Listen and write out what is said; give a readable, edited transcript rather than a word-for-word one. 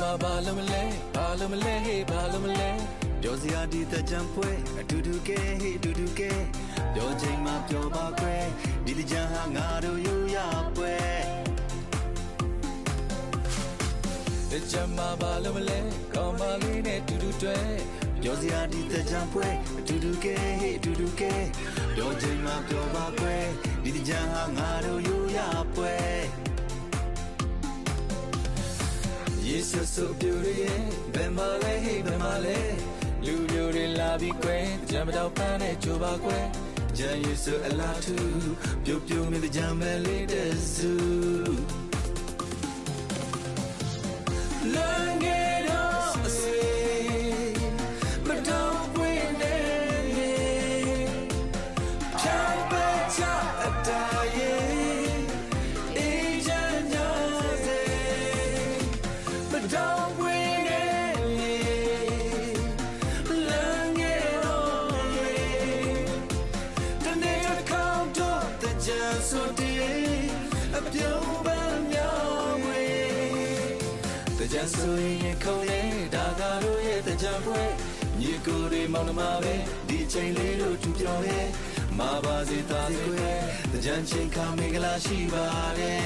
ma balumle hey balumleပြောစရာဒီတကြံပွဲအတူတူကဲဟေးအတူတူကဲပြောချိန်မှာပြောပါခွဲဒီတကြံဟာငါတို့ယူရပွဲတကြံမှာbalumle ကောင်းပါလေးနဲ့တူတူတွဲပြောစရာဒီတကြံပွဲအတူတူကဲဟေးအတူတူကဲပြောချိန်မှာပြောပါခွဲဒီတကြံဟာငါတို့ယူရပွဲယေဆူဆိုပြူရဲ့ဘယ်မှာလဲဟေးဘယ်မှာလဲလူမျိုးတွေလာပြီးကွယ်ကြံမတော့ပန်းနဲ့ကြိုပါကွယ်ဂျန်ယေဆူအလားတူပြုတ်ပြုတ်မြတဲ့ကြံမဲ့လေးတဲ့ဇူလွန်ခဲ့တော့အစေမတော့ပွင့်နေဖြောင်းပချအတားရဲ့အေးချမ်းညစေမတော့ပွင့်နေဆိုတဲ့အပြုံးပန်းမြောင်းဝေးတကြံဆိုရင်ခုံးလေဒါကတို့ရဲ့တကြံပွဲညီကိုတွေမောင်နှမပဲဒီချိန်လေးတို့ထူပြောရဲမပါစေသားစေကွယ်တကြံချင်းခါမင်္ဂလာရှိပါတယ်